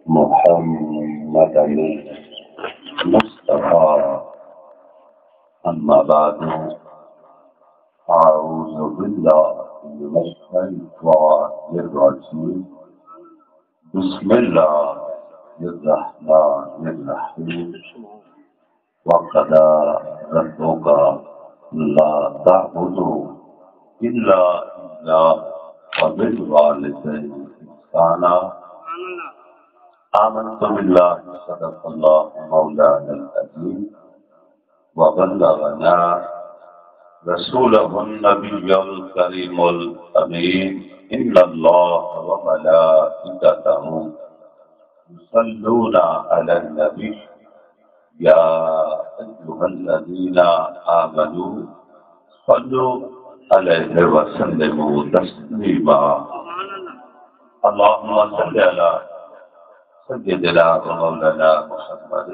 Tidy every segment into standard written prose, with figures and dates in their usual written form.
محمد المصطفى. أما بعد، أعوذ بالله من الشيطان الرجيم. بسم الله الرحمن الرحيم. وقضى ربك لا تعبدوا إلا إياه وبالوالدين إحسانا. آمنت بالله صدق الله مولانا العظيم وبلغنا رسوله النبي الكريم الأمين. إن الله وملائكته يصلون على النبي يا أيها الذين آمنوا صلوا عليه وسلموا تسليما. اللهم صل على سيدنا ومولانا محمد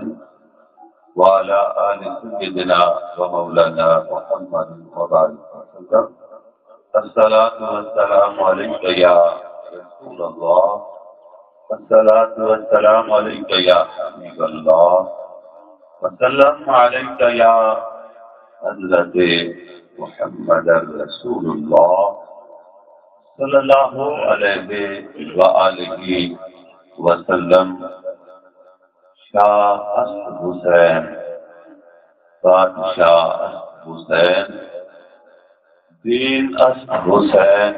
وعلى آل سيدنا ومولانا محمد وبارك وسلم. الصلاة والسلام عليك يا رسول الله. الصلاة والسلام عليك يا حبيب الله. وسلم عليك يا حضرت محمد رسول الله صلی اللہ علیہ وآلہ وسلم. شاہ اسد حسین، بادشاہ اسد حسین، دین اسد حسین،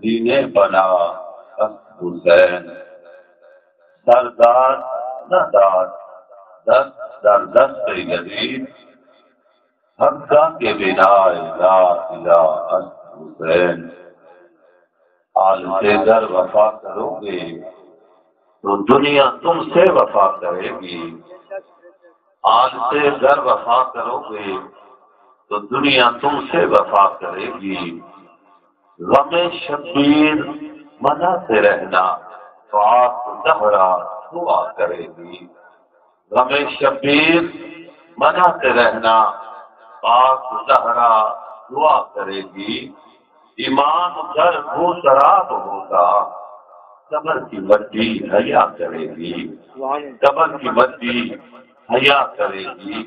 دین بنا اسد حسین، سردار ندار دست در دست یزید، حقہ کے بنا لا الہ اسد حسین. آل سے در وفا کرو گے تو دنیا تم سے وفا کرے گی. آل سے در وفا کرو گے تو دنیا تم سے وفا کرے گی. غم شبیر مناتے رہنا تو آپ دہرا دعا کرے گی. غم شبیر مناتے رہنا پاک زہرا دعا کرے گی. ایمان در وہ شراب ہوگا قبر کی مٹی حیا کرے گی. قبر کی مٹی حیا کرے گی.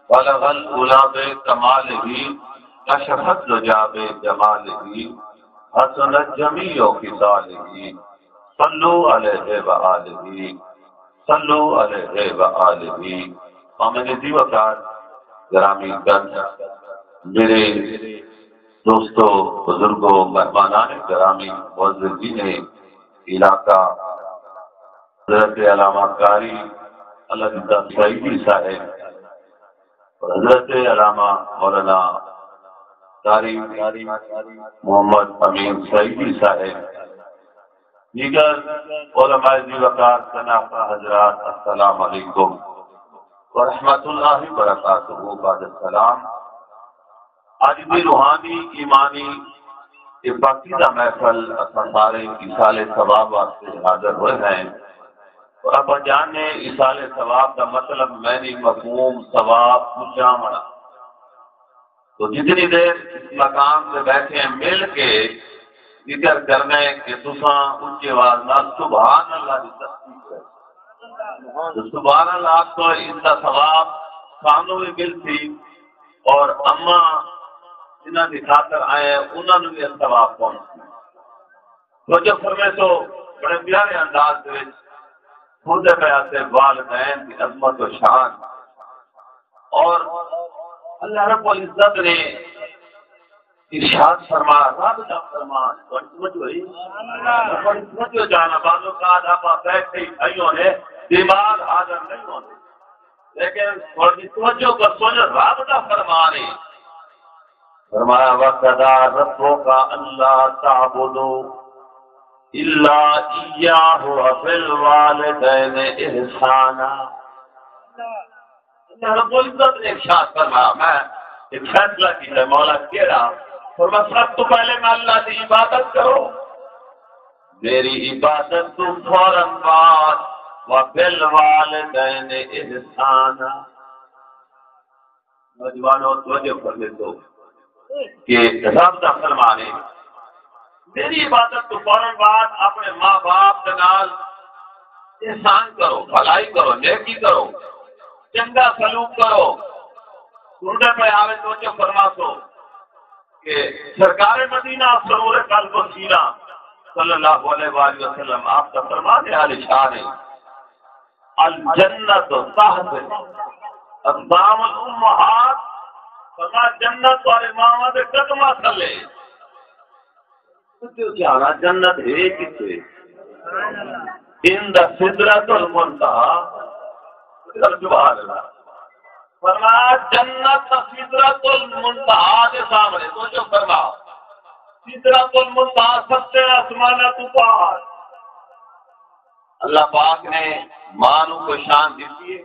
بلغ الغلاب کمال ہی کشفت زجاب جمال ہی حسنت جمیع خصال ہی. صلو علیہ وآلہ صلو علیہ وآلہ. آمنی وقار گرامی گنج، میرے دوستوں، بزرگوں، مہمانان گرامی، معززین علاقہ، حضرت علامہ قاری علامہ سعیدی صاحب اور حضرت علامہ مولانا قاری محمد امین سعیدی صاحب، دیگر علماء ذی وقار شناختہ حضرات، السلام علیکم ورحمۃ اللہ وبرکاتہ. بعد السلام، آج بھی روحانی ایمانی یہ پاکیزہ محفل اپنا سارے ایصال ثواب واسطے حاضر ہوئے ہیں. اور اب جانے ایصال ثواب کا مطلب معنی مفہوم ثواب مجامعہ. تو جتنی دیر اس مقام سے بیٹھے ہیں مل کے ذکر کرنے کہ تساں اونچی آواز نال سبحان اللہ کی تصدیق کریں. سبحان اللہ تو اس کا ثواب سانوں بھی ملتی اور اما جنہاں کی خاطر آئے ہیں انہوں نے بھی ثواب پہنچتی. تو جو فرمے تو بڑے پیارے انداز سے خود بیاتے والدین کی عظمت و شان. اور اللہ رب العزت نے ارشاد فرمایا، رابطہ فرمایا، سمجھو جانا بعض اوقات آپ بیٹھے بھائیوں نے دماغ حاضر نہیں ہوتے، لیکن تھوڑی توجہ کو سوچو. رابطہ فرمانے فرمایا وَقَضَىٰ رَبُّكَ أَلَّا تَعْبُدُوا إِلَّا إِيَّاهُ وَبِالْوَالِدَيْنِ إِحْسَانًا. اللہ رب العزت نے ارشاد فرمایا، میں ایک فیصلہ کیا مولا کہہ فرمایا سب تو پہلے میں اللہ کی عبادت کرو. میری عبادت تو فوراً بعد وَبِالْوَالِدَيْنِ إِحْسَانًا. نوجوانوں توجہ کر لے تو کہ رابطہ فرمانے میری عبادت تو فوراً بعد اپنے ماں باپ کے نال احسان کرو، بھلائی کرو، نیکی کرو، چنگا سلوک کرو. سننے پہ آوے تو جو فرما تو کہ سرکار مدینہ سرور قلب و سینہ صلی اللہ علیہ وآلہ وسلم آپ کا فرمان عالی شان ہے الجنت تحت اقدام الامہات. فرما جنت والے ماں دے قدمہ تھلے. جانا جنت ہے کتے اندر سدرت المنتہا. سبحان اللہ. فرمایا جنت سدرت المنتہا کے سامنے. تو جو فرما سدرت المنتہا سب سے آسمانات اوپر. اللہ پاک نے مانو کو شان دیتی ہے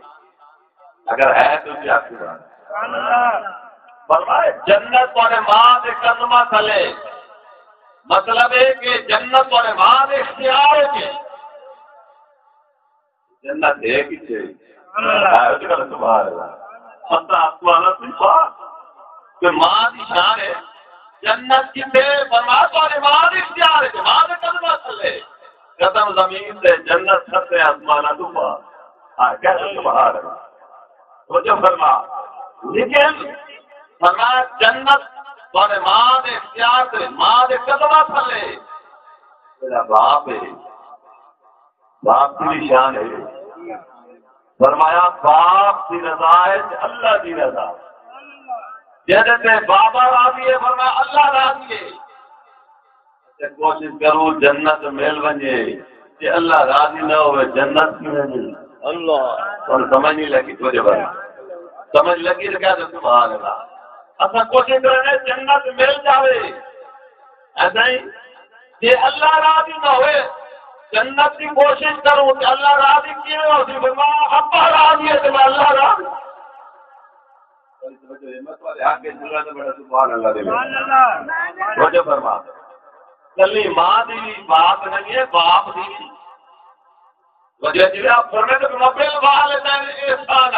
اگر ہے تو کیا کرا. فرمایا جنت والے ماں کے قدمہ تھلے. مطلب ہے کہ جنت والے ماں کے اختیار کے جنت ہے کسے سبحان اللہ. کہ ماں کی شان ہے جنت کسے فرما والے ماں کے اختیار ہے. ماں کے قدمہ تھلے قدم زمین سے جنت سب سے آسمانہ اوپر. کیسے سبحان اللہ. وہ جو فرما لیکن فرما جنت تھوڑے ماں دے اختیار سے ماں دے قدمہ تھلے. میرا باپ ہے، باپ کی شان ہے. فرمایا باپ کی رضا ہے اللہ کی رضا. جیسے بابا راضی ہے فرمایا اللہ راضی ہے. کوشش کرو جنت مل بنے کہ اللہ راضی نہ ہوئے جنت کی نہیں. اللہ اور سمجھ نہیں لگی تجھے بھائی سمجھ لگی تو کیا سبحان اللہ. اصل کوشش کریں جنت مل جاوے. ایسا ہی کہ اللہ راضی نہ ہوئے جنت کی کوشش کروں کہ اللہ راضی کیے ہوتی ابا راضی ہے تو اللہ راضی. فرما کلی ماں دی باپ نہیں ہے باپ دی وجہ جی آپ فرمے تو مبل بہا لیتا ہے احسان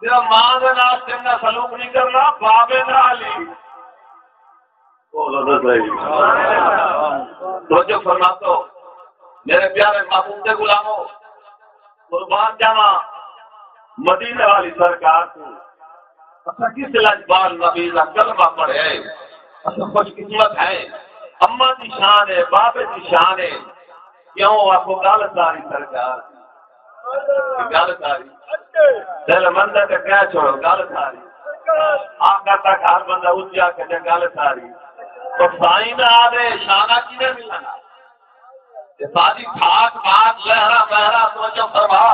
جب ماں کے نال چنگا سلوک نہیں کرنا بابے نال ہی. تو جو فرما تو میرے پیارے محبوب کے غلاموں قربان جاواں مدینے والی سرکار کو کس لجبال نبی کا کلمہ پڑھے. خوش قسمت ہے اماں کی شان ہے بابے کی شان ہے. کیوں آپ کو گل ساری سرکار گل ساری دل مندر کے کیا چھوڑو گل ساری آقا تک ہر بندہ اچھا کہ گل ساری تو سائیں نہ آدھے شانہ کی نہیں ملنا. ساری کھاک بات لہرا بہرا تو جو فرما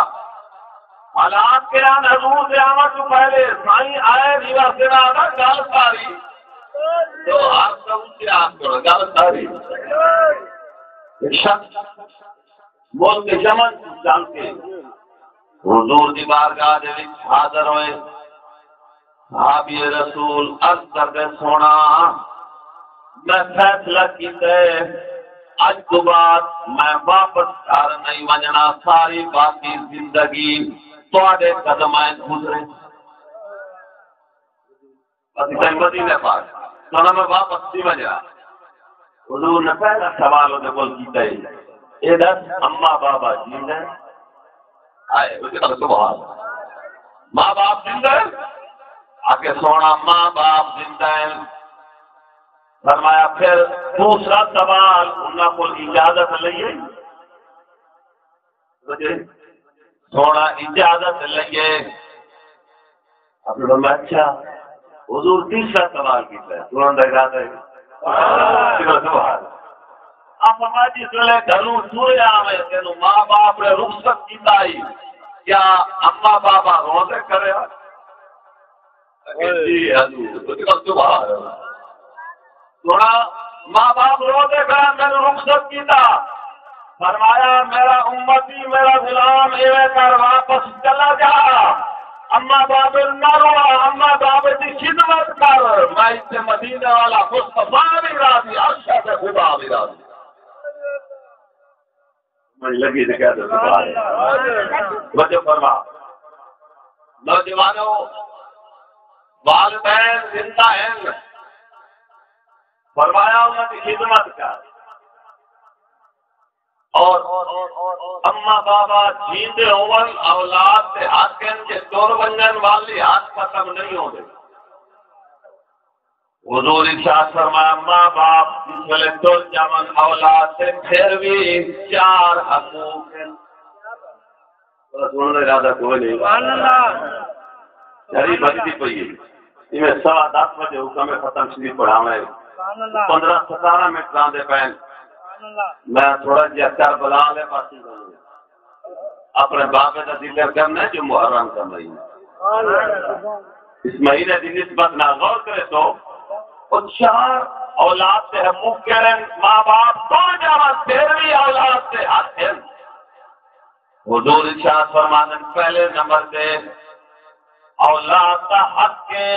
حالات کے آن حضور سے آمد تو پہلے سائیں آئے ریوا سے نہ آنا گل ساری تو آپ کا اچھے آپ کرو گل ساری. شخص ملک یمن چل کے حضور دی بارگاہ دے وچ حاضر ہوئے. صحابی رسول عرض کردے سونا میں فیصلہ کیتا ہے اج تو بعد میں واپس گھر نہیں وجنا ساری باقی زندگی تواڈے قدماں گزرے. مدینے پاک سونا میں واپس نہیں وجنا. حضور نے پہلا سوال وہ کیتا ہے یہ دس اما بابا زندہ آئے سبحان ماں باپ زندہ آگے سونا ماں باپ زندہ ہے. فرمایا پھر دوسرا سوال انہوں کو اجازت لئیے سونا اجازت لئیے. اچھا حضور تیسرا سوال کیتا ہے ترنت اجازت ہے. آپ جس ویلے گھروں سویا میں تینوں ماں باپ نے رخصت کیتا ہی کیا اما بابا روزے کرے سونا ماں باپ روزے کرا میں نے رخصت کیتا. فرمایا میرا امتی میرا غلام ایویں کر واپس چلا جا اما باپ نہ رو اما باپ کی خدمت کر. میں اس سے مدینے والا مصطفیٰ بھی راضی عرشہ سے خدا بھی راضی. لگی وجہ فرما نوجوانوں والدین زندہ ہیں فرمایا انہوں کی خدمت کر. اور اما بابا جیندے ہون اولاد سے ہاتھیں کے دور ونجن والی ہاتھ ختم نہیں ہو گئے. حضور ارشاد فرمایا ماں باپ جس ویلے تر جمن اولاد سے پھر بھی 4 حقوق ہیں. سننے زیادہ کوئی نہیں. سبحان اللہ. شریف بجتی پئی ہے. میں 10:15 بجے حکم ختم شریف پڑھانا ہے. 15-17 منٹ لاندے پین. میں تھوڑا جہا کربلا والے پاسے اپنے بابے کا ذکر کرنا ہے جو محرم کا مہینہ. اس مہینے کی نسبت نہ غور کرے تو 4 اولاد سے حقوق کہہ رہے ہیں. ماں باپ تو جاوا 13ویں اولاد سے آتے ہیں. حضور ارشاد فرماتے ہیں پہلے نمبر پہ اولاد کا حق کے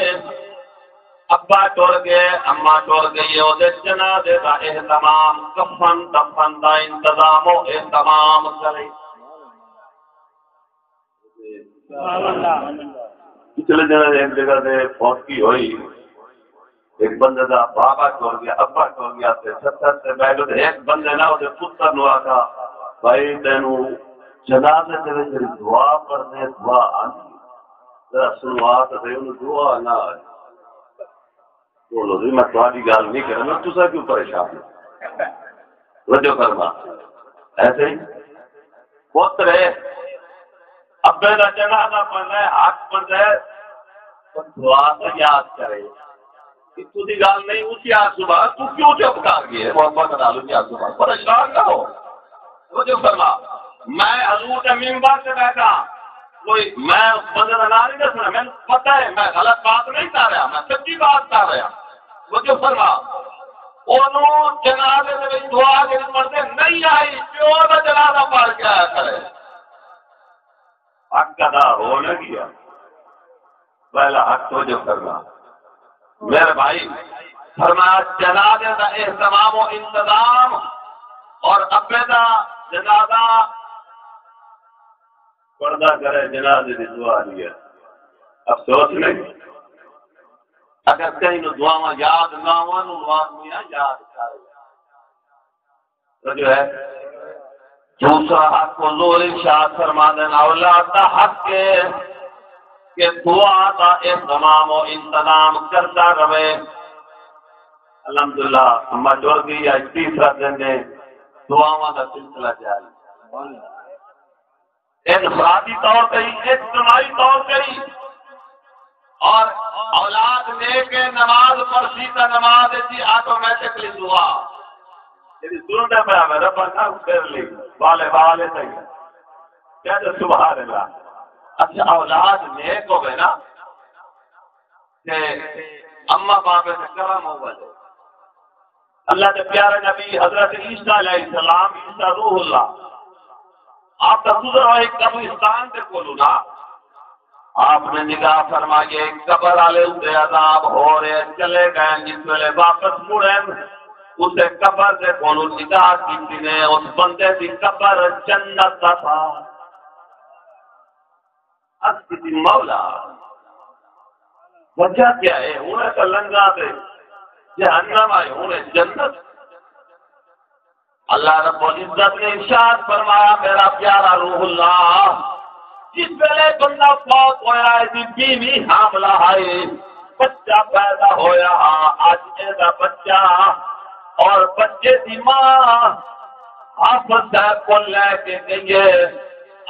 ابا ٹور گئے اما ٹور گئی ہے جنازے کا اہتمام کفن دفن کا انتظام و اہتمام کرے. پچھلے دن ایک جگہ سے فوت کی ہوئی. ایک بندے کا بابا ٹور گیا ابا ٹور گیا 70 سے بیٹھے ایک بندے نہ اسے پتر نو آتا بھائی تینوں جنازے تیرے تیری دعا کرنے دعا آنی ذرا سنوا تو دعا نہ آئے. بولو جی میں تھوڑی گل نہیں کروں گا تصا کیوں پریشان ہو. رجو کرنا ایسے ہی پوتر ابے کا جنازہ بن ہے حق بن ہے دعا تو یاد کرے. تو دی گل نہیں اسی آج صبح تو کیوں چپ کر گئے محمد ڈالو کی آج صبح پریشان نہ ہو. رجو کرنا میں حضور کے منبر سے بیٹھا کوئی میں اس بندے کا نام نہیں دسنا میں پتہ ہے میں غلط بات نہیں کر رہا میں سچی بات کر رہا. وہ جو فرما انہوں جنازے میں دعا کے پڑھتے نہیں آئی پیو کا جنازہ پڑھ کے آیا کرے. حق ادا ہو نہ گیا پہلا حق تو جو کرنا. میرے بھائی فرمایا جنازے کا اہتمام و انتظام اور ابے کا جنازہ پردہ کرے جنازے کی دعا لیا. افسوس نہیں اگر کہیں نو دعاواں یاد نہ ہوا نو آدمی یاد کرے. تو جو ہے دوسرا حق حضور ارشاد فرما دینا اولاد کا حق ہے کہ دعا کا اہتمام و انتظام کرتا رہے. الحمدللہ اما جوڑ گئی آج تیسرا دن ہے دعاواں کا سلسلہ جاری. انفرادی طور پہ اجتماعی طور پہ اور اولاد لے کے نماز پڑھتی تو نماز ایسی آٹومیٹکلی دعا یعنی سننا پڑا میں رب کا کر لی والے والے تک کہتے سبحان اللہ. اچھا اولاد نیک ہو گئے نا کہ اما باپ سے کرم ہو گئے. اللہ کے پیارے نبی حضرت عیسیٰ علیہ السلام عیسیٰ روح اللہ آپ کا گزر ہوئے قبرستان سے کھولو نا آپ نے نگاہ فرمائیے قبر والے اسے عذاب ہو رہے چلے گئے جس ویلے واپس مڑے اسے قبر سے کھولو نگاہ کی نے اس بندے کی قبر جنت کا تھا. اب کسی مولا وجہ کیا ہے انہیں تو لنگا دے جہنم آئے انہیں جنت. اللہ رب العزت نے ارشاد فرمایا میرا پیارا روح اللہ جس ویلے بندہ فوت ہویا ہے بیوی حاملہ ہے بچہ پیدا ہویا آج ایسا بچہ اور بچے کی ماں حافظ صاحب کو لے کے گئیے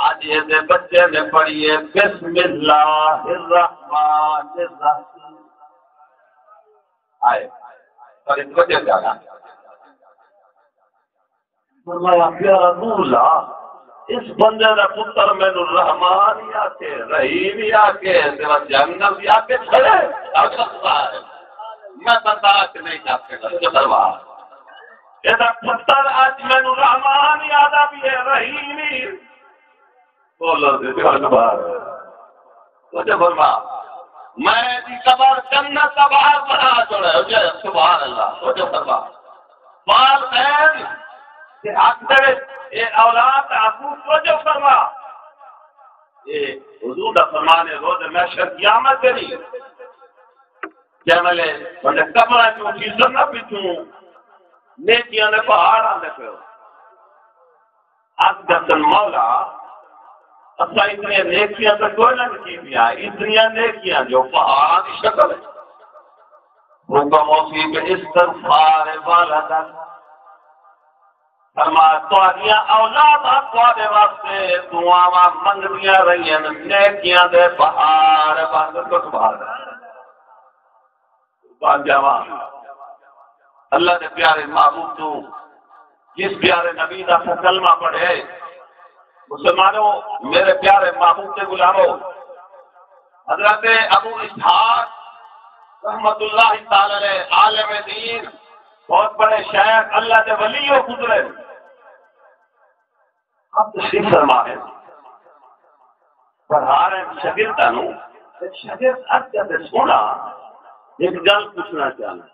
آج ایسے بچے نے پڑھیے بسم اللہ الرحمن الرحیم آئے اور اس وجہ سے آنا فرمایا پیارا روح اللہ اس بندے کا پتر میں رحمان یا کے رحیم یا کے تیرا جنگل یا کے چھڑے میں برداشت نہیں چاہتے دربار یہ پتر آج میں رحمان یاد بھی ہے رحیم بولو مجھے فرما میں قبر جنت کا باہر بنا چھوڑے سبحان اللہ مجھے فرما مال خیر اولاد حقوق وجہ فرما یہ حضور کا فرمانے روز محشر قیامت کری کیا ملے بندے قبر کی سننا پیچھوں نیکیاں نے پہاڑ آنے پہ حقیقتاً مولا اصلا اتنی نیکیاں تو کوئی نہ کی دیا، اتنی نیکیاں جو پہاڑ کی شکل ہے، حکم ہوگی کہ استغفار والدہ فرمایا تواڈیاں اولاداں تواڈے واسطے دعاواں منگدیاں رہیاں نیکیاں دے پہاڑ بن کو سبحان جاواں اللہ دے پیارے محبوب تو جس پیارے نبی دا کلمہ پڑھے مسلمانوں میرے پیارے محبوب کے غلاموں حضرت ابو اسحاق رحمت اللہ تعالی علیہ عالم دین بہت بڑے شیخ اللہ کے ولی و گزرے اب تشریف فرما ہے پڑھا رہے شاگردوں شاگرد اچھا سونا ایک گل پوچھنا چاہنا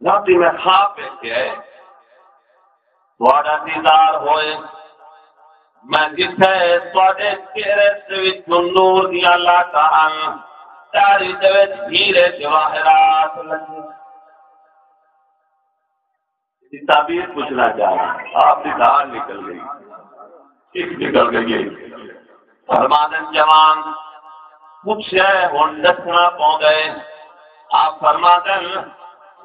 راتی میں خواب دیکھے تھوڑا دیدار ہوئے میں جتھے تواڈے چہرے تے وچ نور دیاں لاٹاں تاری دے وچ ہیرے جواہرات لگے یہ تعبیر پوچھنا چاہ رہا ہوں آپ کی دھار نکل گئی ایک نکل گئی فرمادن جوان پوچھے ہن دسنا پو گئے آپ فرمادن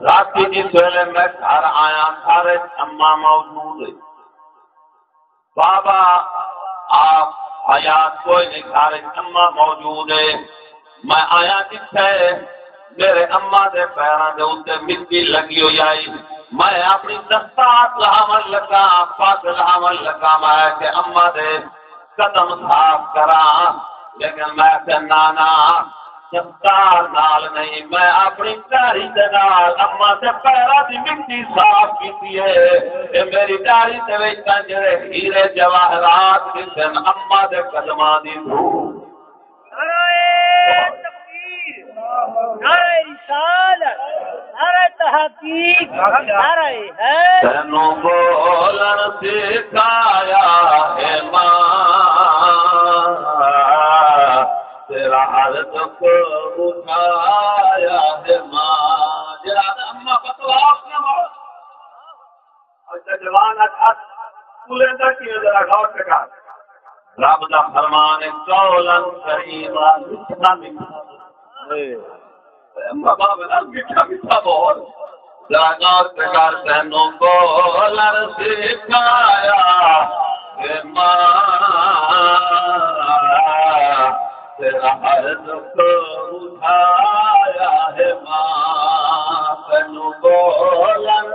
رات جس ویلے میں گھر آیا گھر اماں موجود ہے بابا آپ حیات کوئی نہیں گھر اماں موجود ہے میں آیا جتھے میرے اماں دے پیراں دے اوتے مٹی لگی ہوئی آئی میں اپنی دستات لاون لگا پاک لاون لگا میں کہ اماں دے قدم صاف کراں لیکن میں کہ نانا دستار نال نہیں میں اپنی داڑھی دے نال اماں دے پیراں دی مٹی صاف کیتی ہے اے میری داڑھی دے وچ جڑے ہیرے جواہرات دسن اماں دے قدماں دی دھوپ نعرہ رسالت نعرہ تحقیق نعرہ ہے تینوں بولن سکھایا ہے ماں تیرا ہر دکھ اٹھایا ہے ماں جرا اماں بتوا اپنا موت اچھا جوان اچھا پولے تک کی ذرا غور سے کہا رب دا فرمان ہے قولن کریما میٹھا میٹھا بابا میٹھا میٹھا بول جاگار پکار تینوں بولن سکھایا ہے ماں تیرا ہر دکھ اٹھایا ہے ماں تینوں بولن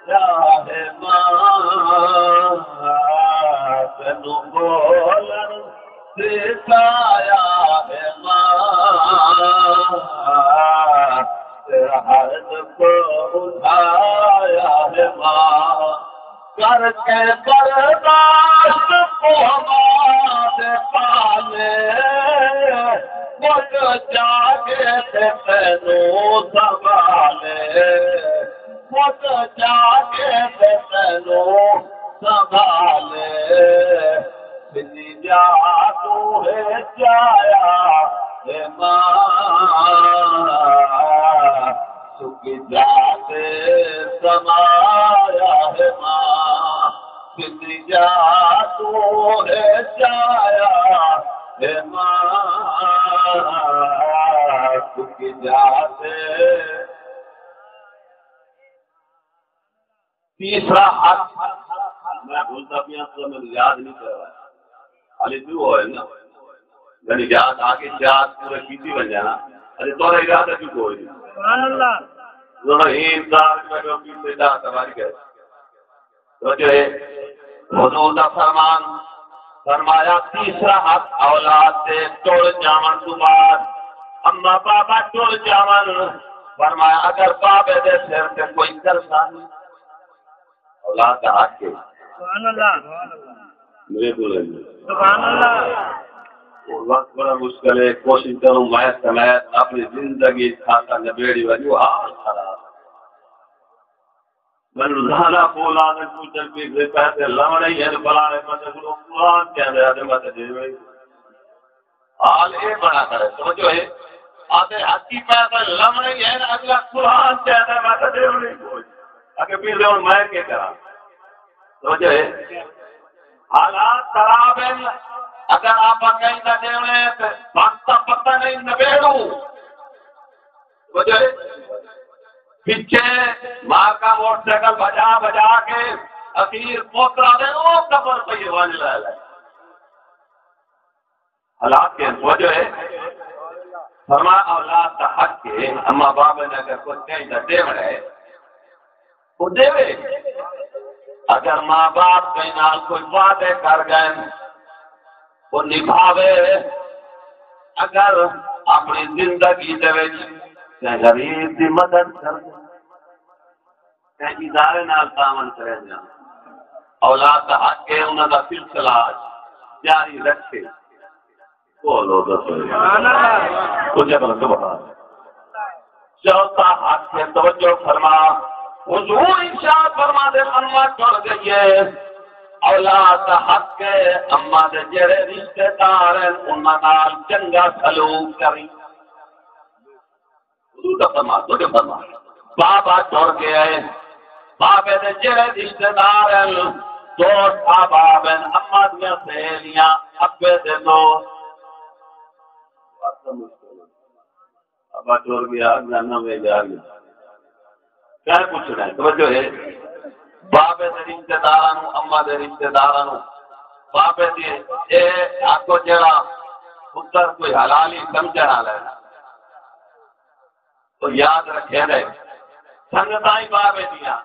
ہے ماں تینوں بولن سکھایا ہے ماں تیرا ہر دکھ اٹھایا ہے ماں کر کے برداشت کو ہمارے پالے مجھ جاگے تھے تینوں سنبھالے مجھ جاگے تھے تینوں سنبھالے بجی جا تو ہے جایا ہے ماں سکھ جاتے سمایا ہے ماں بجی جا تو ہے جایا ہے ماں سکھ جاتے تیسرا حق میں بولتا بھی آپ میں یاد نہیں کر رہا خالی جو ہے نا یعنی یاد آگے یاد پورے کیتی بن جانا ارے تو یاد ہے کیوں ہوئی سبحان اللہ دونوں ہی انسان کا جو پیتے جا تمہاری گئے تو جو ہے حضور دا فرمان فرمایا تیسرا حق اولاد سے توڑ جاون تو بعد اما بابا توڑ جاون فرمایا اگر بابے دے سر پہ کوئی کرتا نہیں اولاد کا حق ہے سبحان اللہ میرے بولے سبحان اللہ وقت بڑا مشکل ہے کوشش کروں میں سمیت اپنی زندگی کھاتا نبیڑی وجو حال خراب میں روزانہ بولا نے پوچھل بھی سے پیسے لمڑے ہیں بلانے مجھے قرآن کے اندر آدھے مجھے دے ہوئے حال اے بنا کرے سمجھو ہے آدھے حقی پیسے لمڑے ہیں اگلا قرآن کے اندر مجھے دے ہوئے اگر بھی سے میں کیا کرا تو جو ہے حالات خراب ہیں، اگر آپ کہیں نہ دیویں تو وقت پتہ نہیں نبیڑو تو جو ہے پیچھے ماں کا موٹر سائیکل بجا بجا کے اخیر پوترا دے وہ قبر پہ یہ ون لے لے حالات کے وجہ ہے فرما اولاد کا حق کے اما باپ نے اگر کچھ کہیں نہ دے رہے وہ دے اگر ماں باپ کے نال کوئی وعدے کر گئے وہ نبھاوے اگر اپنی زندگی دے کہ غریب کی مدد کر کہ ادارے نال تعاون کرے جا اولاد کا حق ہے انہوں کا سلسلہ جاری رکھے بولو سبحان چوتھا حق ہے توجہ فرما حضور ارشاد فرما دے اما چڑھ گئی ہے اولاد کا حق ہے اما دے جڑے رشتے دار ہیں انہاں نال چنگا سلوک کری حضور کا فرما توجہ فرما بابا چڑھ گیا ہے بابے دے جڑے رشتے دار ہیں دوست احباب ہیں اما دیاں سہیلیاں ابے دے دوست ابا چور گیا جانا میں جا گیا کیا پوچھنا ہے توجہ ہے بابے دے رشتے داراں اما دے رشتے داراں بابے دی اے آکو جڑا پتر کوئی حلالی سمجھنا لینا تو یاد رکھے رہے سنگتاں ہی بابے دیاں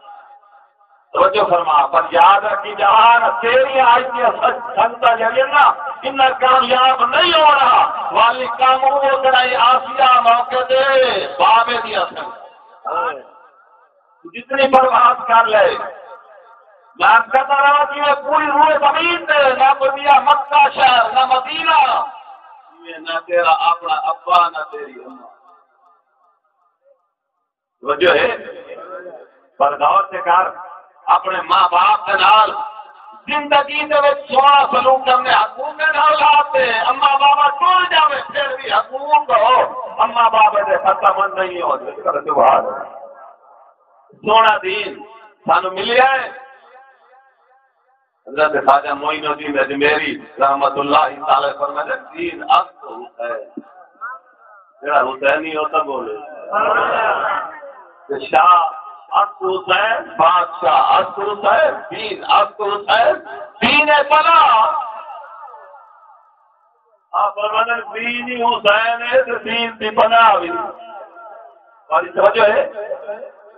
توجہ فرما پر یاد رکھی جوان تیری آج کی سنگتا جلیے نا ان کامیاب نہیں ہو رہا والی کام وہ کرائی آسیہ موقع دے بابے دیا سنگ جتنی برباد کر لے میں کہتا رہا کہ یہ پوری روح زمین دے نہ مدینہ مکہ شہر نہ مدینہ یہ نہ تیرا اپنا ابا نہ تیری اماں توجہ ہے پر غور سے کر اپنے ماں باپ کے نال زندگی دے وچ سونا سلوک کرنے حقوق کے نال لاتے اما بابا ٹول جاوے پھر بھی حقوق ہو اما بابا دے ختم نہیں ہو سبحان سونا دین سانو ملیا ہے حضرت خواجہ معین الدین اجمیری رحمت اللہ تعالی فرماتے دین اصل ہے جڑا حسینی ہوتا بولے شاہ اصل حسین بادشاہ اصل حسین دین اصل حسین دین بلا آپ فرماتے دین ہی حسین ہے تو دین بھی بنا بھی اور اس وجہ ہے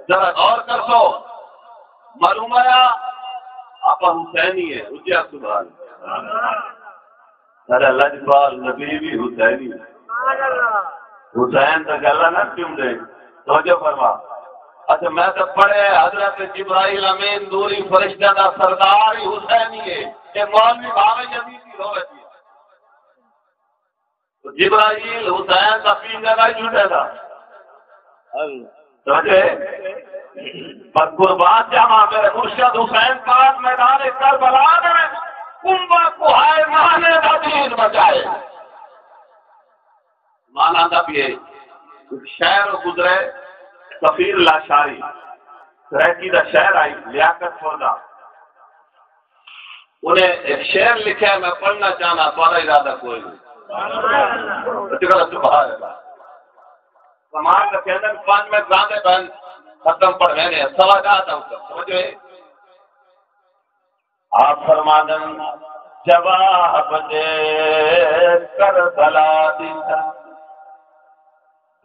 ذرا غور کر سو معلوم ہے آپ حسینی ہے اجیا سبحان سر اللہ جبال نبی بھی حسینی حسین تک اللہ نہ کیوں دے توجہ فرما اچھا میں تو پڑھے حضرت جبرائیل امین دوری فرشتہ دا سردار ہی حسینی ہے کہ مولوی بھاوے یزیدی ہوئے تھی تو جبرائیل حسین کا پین جگہ جھوٹے تھا توجہ پر قربان جامع میرے مرشد حسین پاک میدان کربلا میں کنبہ کو ہائے مانے دا دین بچائے مانا دا بھی ہے شہر گزرے سفیر لاشاری سریکی دا شہر آئی لیاقت فردا انہیں ایک شعر لکھا ہے میں پڑھنا چاہنا تمہارا ارادہ کوئی نہیں سبحان اللہ سماج کا کہنا پانچ میں گاندے بہن ختم پڑھ رہے ہیں سوا جاتا ہوں سمجھو آپ فرمادن جواب دے کربلا دی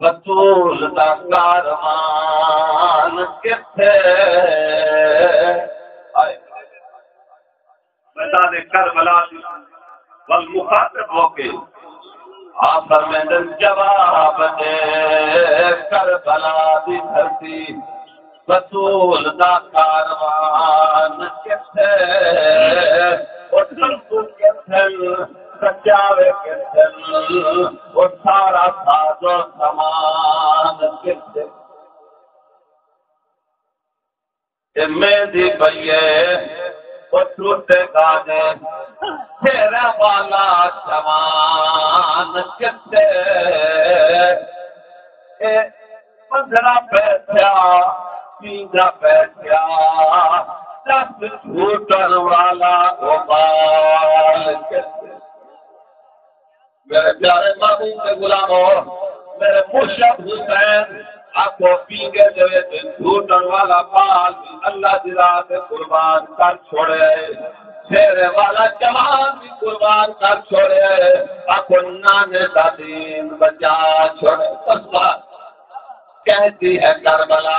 رسول دا کاروان کتھے میدان کربلا دی والمخاطب ہو کے آپ فرمائیں جواب دے کربلا دی دھرتی رسول دا کاروان کتھے اٹھن تو کتھن سجاوے کتھن اور سارا ساز و سامان کتھن مہندی بھئیے وہ ٹوٹے گانے تیرے والا جوان کتھے پندرہ پیسیا پیجا پیسیا دست جھوٹن والا غبال کہتے میرے پیارے محبوب کے غلاموں میرے مرشد حسین آپ کو پیگے جوے جھوٹن والا بال اللہ دی راہ پہ قربان کر چھوڑے شیرے والا جوان بھی قربان کر چھوڑے آپ کو نانے کا دین بچا چھوڑے تصویر کہتی ہے کربلا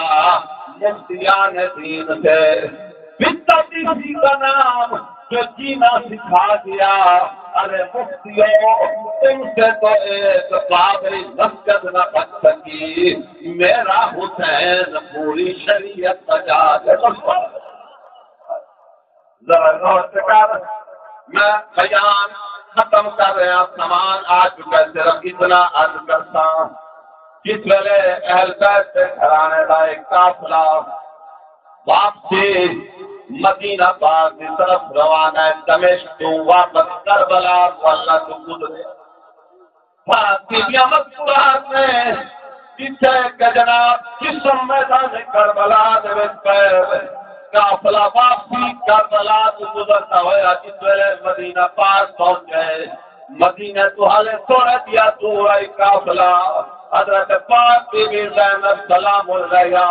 مفتیان دین سے کسی کا نام جو جینا سکھا دیا ارے مفتیوں تم سے تو ایک بابری مسجد نہ بچ سکی میرا حسین پوری شریعت بچا دے ذرا غور سے کر میں بیان ختم کر رہا سامان آج چکا صرف اتنا عرض کرتا ہوں جس ویلے اہل بیت سے گھرانے کا ایک قافلہ واپسی مدینہ پاک کی طرف روانہ ہے دمشق تو واپس کربلا اللہ تو گزرے فاطمیہ مقبرات میں جسے کہ جناب جسم میدان کربلا دے پیر قافلہ واپسی کربلا تو گزرتا ہوا جس ویلے مدینہ پاک پہنچ گئے مدینہ تو حالے توڑ دیا تو آئی قافلہ حضرت پاک بی بی زینب سلام علیہ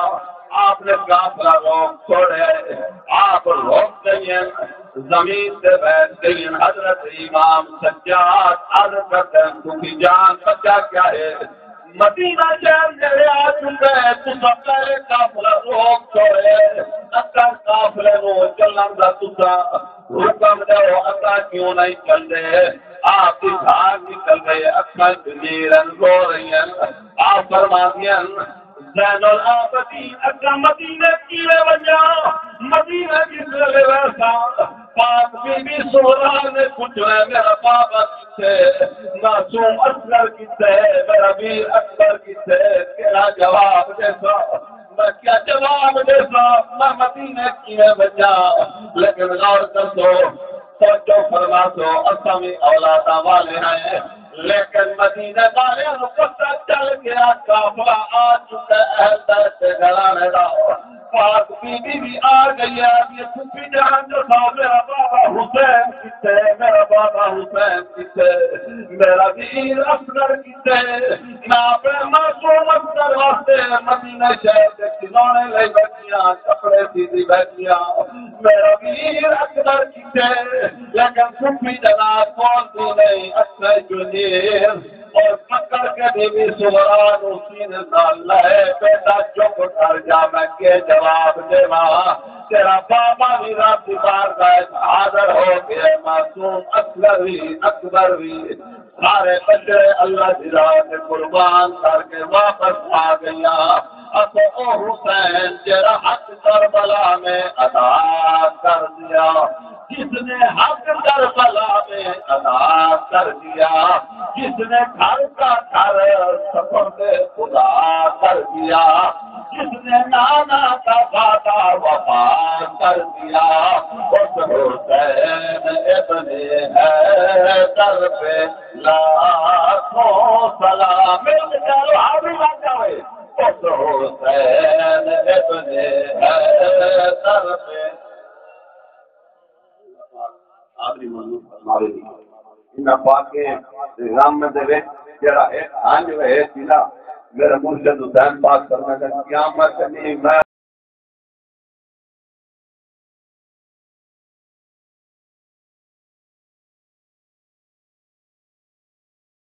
آپ نے قافلہ روک چھوڑے آپ روک گئے زمین سے بیٹھ گئی حضرت امام سجاد عرض کرتے ہیں کیونکہ جان بچا کیا ہے مدینہ شہر میرے آ چکے ہیں تو سب پہلے قافلہ روک چھوڑے اکر قافلے کو چلن دا تسا حکم دے اکا کیوں نہیں چل رہے آپ کی دھار نکل گئے اکا جنیرن رو رہی ہیں آپ فرما دیا زین العابدین اکا مدینہ کیے وجہ مدینہ جس لے ویسا پاک بی بی سہرا نے پوچھا میرا بابا کسے معصوم اصغر کسے میرا ویر اکبر کسے تیرا جواب جیسا میں کیا جواب دیتا میں مدینہ کیے وجہ لیکن غور کر دو سوچو فرما دو اسامی اولادا والے ہیں لیکن مدینہ والے پتہ چل گیا قافلہ آ چکا اہل بیت سے گھرانے دا پاک بی بی بھی آ گئی ہے یہ پھوپھی جان جو تھا میرا بابا حسین کسے میرا بابا حسین کسے میرا ویر اصغر کسے میں اپنے معصوم اصغر واسطے مدینہ شہر کے کھلونے لے بیٹھیاں کپڑے سیدھی بیٹھیاں میرا ویر اصغر کسے لیکن پھوپھی جناب بولتی نہیں اچھے جنیر اور پکڑ کے بی بی سہران اسی نے ڈال ہے بیٹا چپ کر جا میں کے جواب دے تیرا بابا بھی رات بار گئے حاضر ہو گئے معصوم اصغر بھی اکبر بھی سارے بچے اللہ کی راہ میں قربان کر کے واپس آ گیا اب او حسین تیرا حق کربلا میں ادا کر دیا جس نے حق کربلا میں ادا کر دیا جس نے گھر کا گھر سفر سے خدا کر دیا جس نے نانا کا وعدہ وفا کر دیا اس حسین ابن حیدر پہ لاکھوں سلام مل جائے حاضر لگ جائے اس حسین ابن حیدر پہ آخری منظور ہمارے لیے ان پاک کے نظام میں دے جڑا ایک آنج ہے سیلا میرا مرشد حسین پاک کرنا ہے قیامت نہیں میں